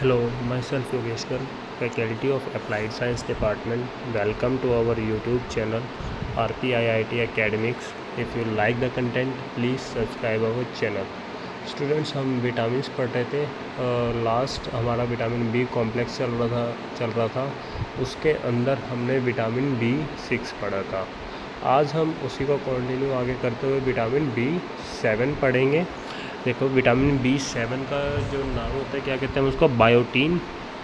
Hello, myself Yogeshwar, Faculty of Applied Science Department. Welcome to our YouTube channel RPIIT Academics. If you like the content, please subscribe our channel. Students, हम vitamins पढ़ रहे थे। Last हमारा vitamin B complex चल रहा था। उसके अंदर हमने विटामिन B6 पढ़ा था। आज हम उसी को कंटिन्यू आगे करते हुए विटामिन B7 पढ़ेंगे। देखो, विटामिन B7 का जो नाम होता है, क्या कहते हैं उसको, बायोटीन।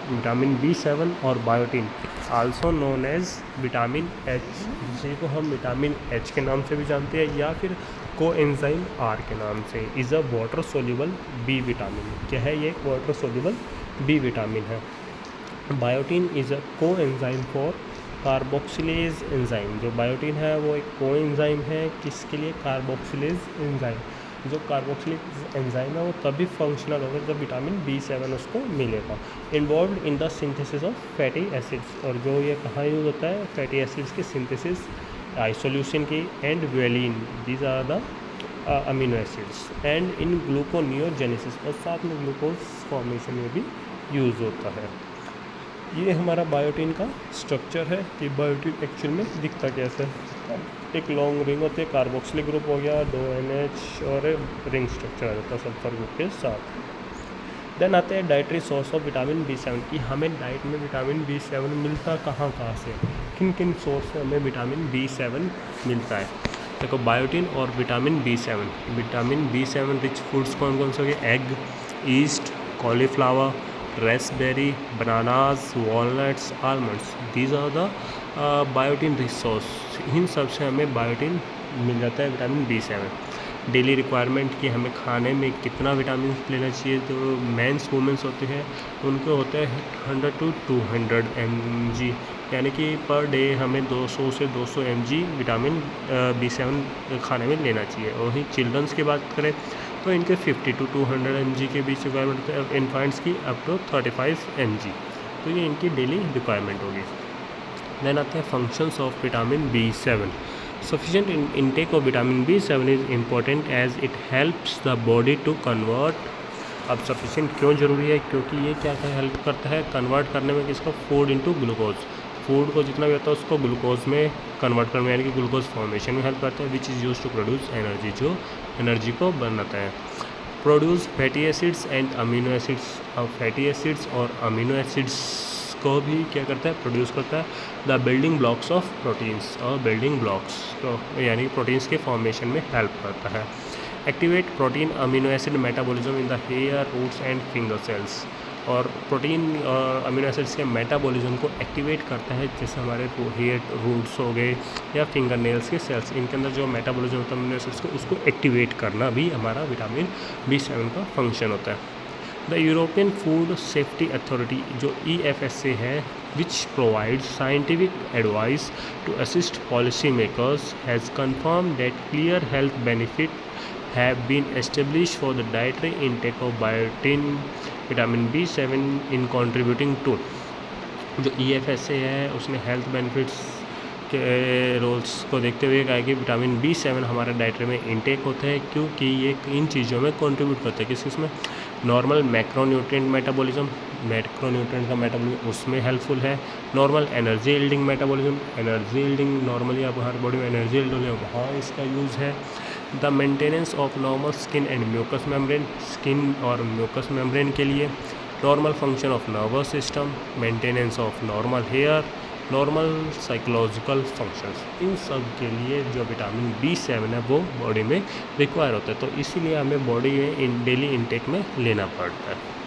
विटामिन B7 और biotin also known as vitamin H, जिसे को हम विटामिन H के नाम से भी जानते हैं या फिर कोएंजाइम R के नाम से। Is a water soluble B vitamin. क्या है ये? वाटर सोल्यूबल B विटामिन है। Biotin is a coenzyme for carboxylase enzyme. जो बायोटीन है वो एक कोएंजाइम है। किसके लिए? Carboxylase enzyme. जो कार्बोक्सिलेज एंजाइम है वो तभी फंक्शनल होगा जब विटामिन B7 उसको मिलेगा। Involve in the synthesis of fatty acids. और जो ये कहाँ यूज़ होता है? फैटी एसिड्स की सिंथेसिस, आइसोल्यूशन की, and valine, these are the amino acids, and in gluconeogenesis, और साथ में ग्लूकोज फॉर्मेशन में भी यूज़ होता है। ये हमारा बायोटीन का स्ट्रक्चर है कि बायोटीन एक्चुअल में दिखता कैसे है। एक लॉन्ग रिंग होती है, कार्बोक्सिलिक ग्रुप हो गया, 2 NH और रिंग स्ट्रक्चर आ जाता है सल्फर ग्रुप के साथ। देन आते हैं dietary source of vitamin B7 की। हमें डाइट में विटामिन B7 मिलता कहाँ से, किन किन सोर्स से हमें विटामिन B7 मिलता है। देखो, बायोटीन और vitamin B7। Vitamin B7 rich foods कौन कौन से हो गए? Egg, yeast, cauliflower, raspberry, bananas, walnuts, almonds, these are the biotin rich source. इन सब से हमें बायोटीन मिल जाता है विटामिन B7। डेली रिक्वायरमेंट कि हमें खाने में कितना विटामिन लेना चाहिए, तो मेंस वुमेंस होते हैं उनको होता है 100 to 200 mg, यानी कि पर डे हमें 200 से 200 mg विटामिन B7 खाने में लेना चाहिए। और वहीं चिल्ड्रंस की बात करें तो इनके 50 to 200 mg के बीच रिक्वायरमेंट है। इन्फेंट्स की अप टू 35 mg, तो ये इनकी डेली रिक्वायरमेंट होगी। देन आते हैं functions of vitamin B7। Sufficient intake of vitamin B7 is important as it helps the body to convert. अब सफिशिएंट क्यों ज़रूरी है? क्योंकि ये क्या हेल्प करता है कन्वर्ट करने में, किसको? Food into glucose. फूड को जितना भी होता है उसको ग्लूकोज में कन्वर्ट करने में, यानी कि ग्लूकोज फॉर्मेशन में हेल्प करता है, which is use to produce energy, जो एनर्जी को बनाता है। Produce fatty acids and amino acids. अब फैटी एसिड्स और अमीनो एसिड्स को भी क्या करता है? प्रोड्यूस करता है। The building blocks of proteins, और बिल्डिंग ब्लॉक्स तो यानी कि प्रोटीन्स के फॉर्मेशन में हेल्प करता है। Activate protein amino acid metabolism in the hair, roots and finger cells. और प्रोटीन और अमीनो एसिड्स के मेटाबॉलिज्म को एक्टिवेट करता है, जैसे हमारे हेयर रूट्स हो गए या फिंगर नेल्स के सेल्स, इनके अंदर जो मेटाबॉलिज्म होता है अमीनो एसिड्स को, उसको एक्टिवेट करना भी हमारा विटामिन B7 का फंक्शन होता है। The European food safety authority, जो EFSA है, which provides scientific advice to assist policy makers, has confirmed that clear health benefits have been established for the dietary intake of biotin, vitamin B7 in contributing to। जो EFSA है उसने health benefits के roles को देखते हुए कहा कि vitamin B7 हमारे डाइटरी में इंटेक होता है, क्योंकि ये इन चीज़ों में कंट्रीब्यूट करता है। किस में? नॉर्मल मैक्रोन्यूट्रिएंट मेटाबॉलिज्म, मैक्रोन्यूट्रिएंट का मेटाबॉलिज्म उसमें हेल्पफुल है। Normal energy yielding metabolism, energy yielding normally आप हर बॉडी में एनर्जी यील्ड हो, वहाँ इसका यूज़ है। The maintenance of normal skin and mucus membrane, skin और म्यूकस मेम्ब्रेन के लिए। Normal function of nervous system, maintenance of normal hair, normal psychological functions, इन सब के लिए जो विटामिन B7 है वो बॉडी में रिक्वायर होता है। तो इसीलिए हमें बॉडी में डेली इंटेक में लेना पड़ता है।